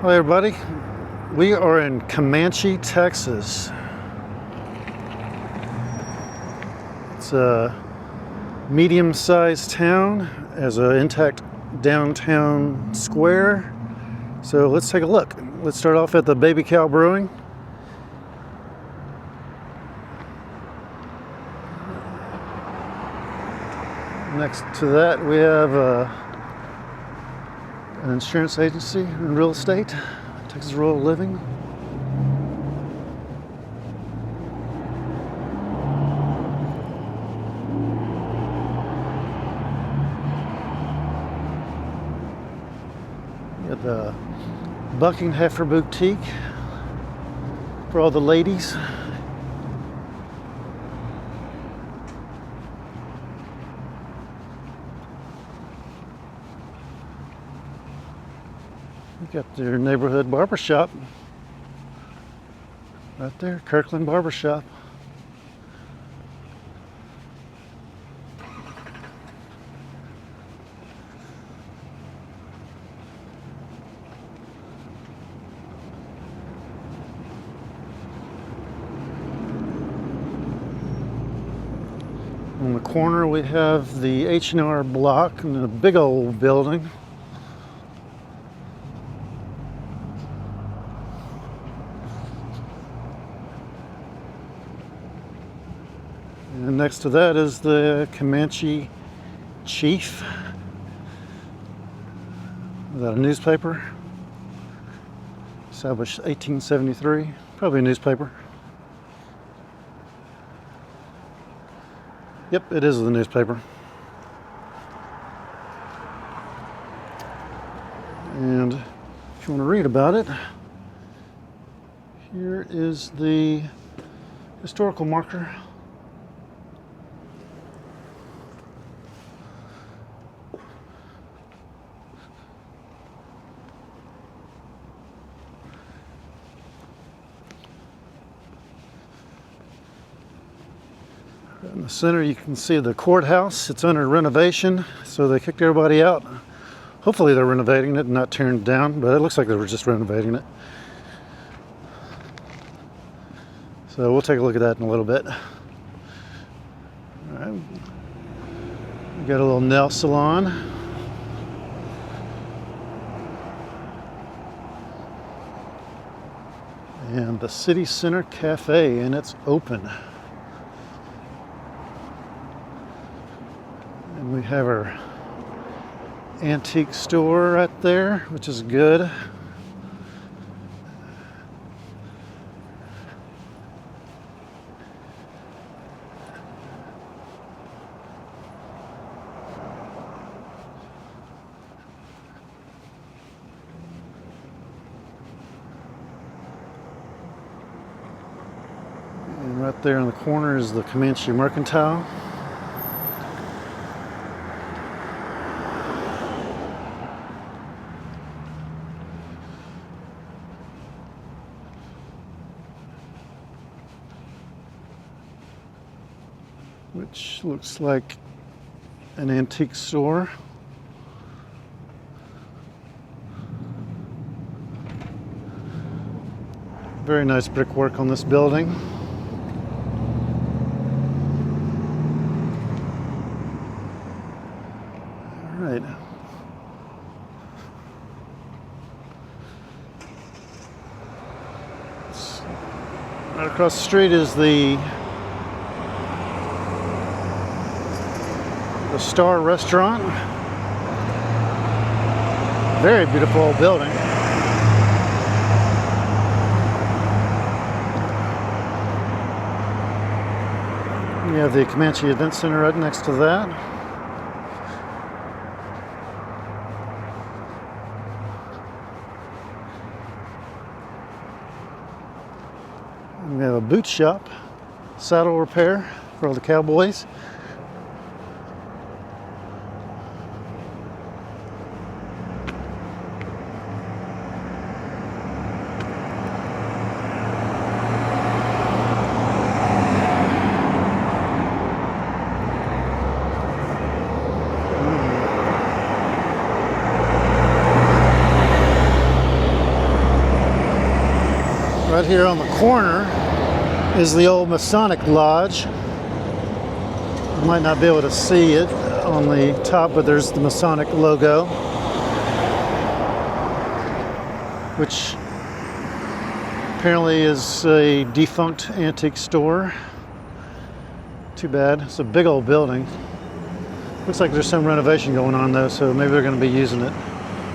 Hi everybody, we are in Comanche, Texas. It's a medium-sized town, has an intact downtown square. So let's take a look. Let's start off at the Baby Cow Brewing. Next to that we have an insurance agency and real estate, Texas Rural Living. We got the Bucking Heifer Boutique for all the ladies. Got their neighborhood barbershop right there, Kirkland Barbershop. On the corner we have the H&R Block and a big old building. And next to that is the Comanche Chief. Is that a newspaper? Established 1873. Probably a newspaper. Yep, it is the newspaper. And if you want to read about it, here is the historical marker. In the center you can see the courthouse. It's under renovation, so they kicked everybody out. Hopefully they're renovating it and not tearing it down, but it looks like they were just renovating it. So we'll take a look at that in a little bit. All right. We got a little nail salon. And the City Center Cafe, and it's open. And we have our antique store right there, which is good. And right there in the corner is the Comanche Mercantile. Which looks like an antique store. Very nice brickwork on this building. All right. Right across the street is the Star Restaurant. Very beautiful old building. We have the Comanche Event Center right next to that. And we have a boot shop, saddle repair for all the cowboys. Right here on the corner is the old Masonic Lodge. You might not be able to see it on the top, but there's the Masonic logo, which apparently is a defunct antique store. Too bad. It's a big old building. Looks like there's some renovation going on though, so maybe they're going to be using it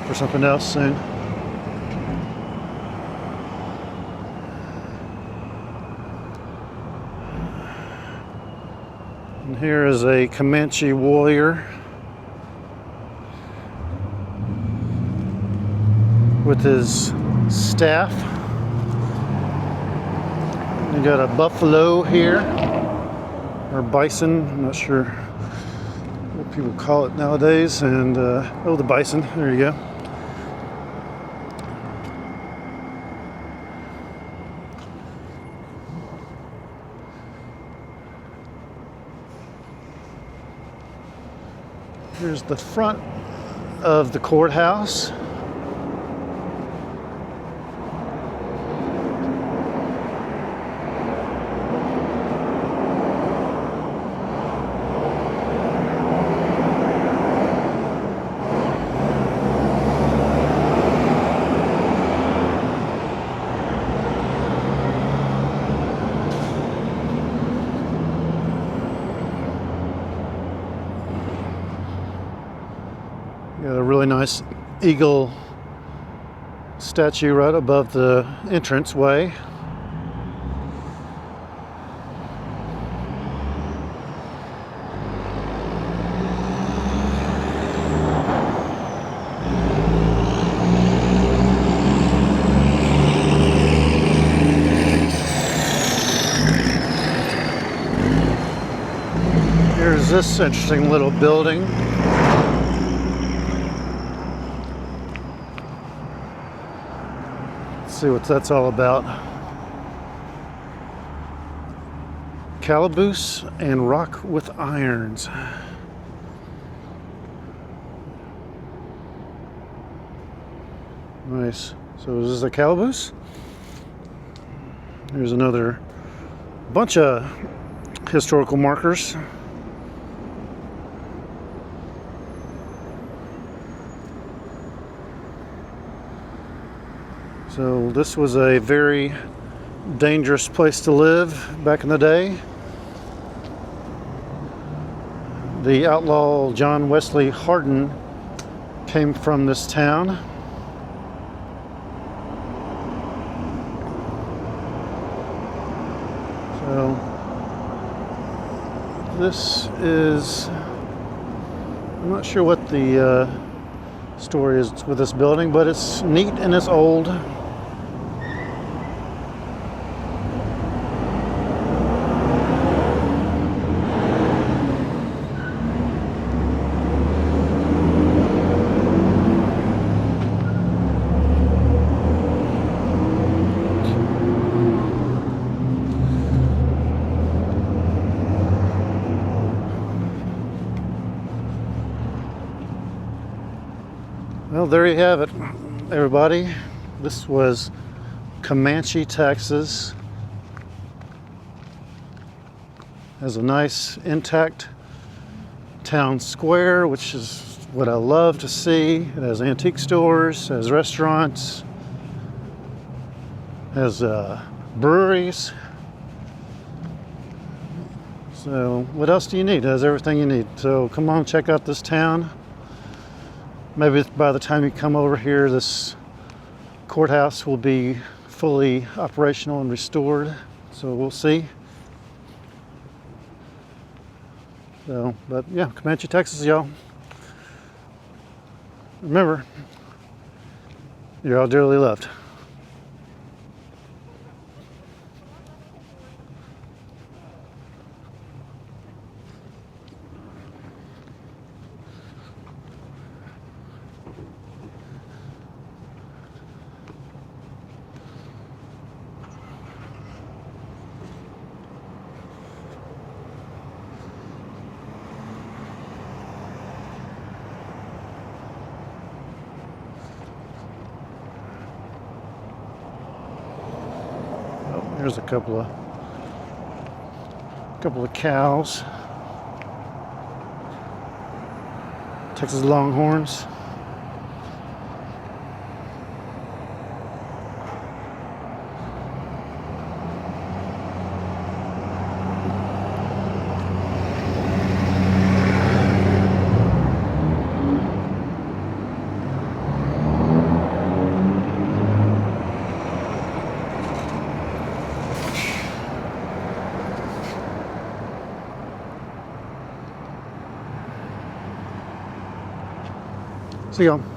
for something else soon. And here is a Comanche warrior with his staff. We got a buffalo here, or bison, I'm not sure what people call it nowadays. And oh, the bison, there you go. Here's the front of the courthouse. Got a really nice eagle statue right above the entranceway. Here's this interesting little building. See what that's all about. Calaboose and rock with irons. Nice. So is this a calaboose? Here's another bunch of historical markers. So this was a very dangerous place to live back in the day. The outlaw John Wesley Hardin came from this town. So this is, I'm not sure what the story is with this building, but it's neat and it's old. Well, there you have it, everybody. This was Comanche, Texas. Has a nice, intact town square, which is what I love to see. It has antique stores, has restaurants, has breweries. So what else do you need? It has everything you need. So come on, check out this town. Maybe by the time you come over here, this courthouse will be fully operational and restored. So we'll see. So, but yeah, Comanche, Texas, y'all. Remember, you're all dearly loved. There's a couple of cows. Texas Longhorns. See y'all.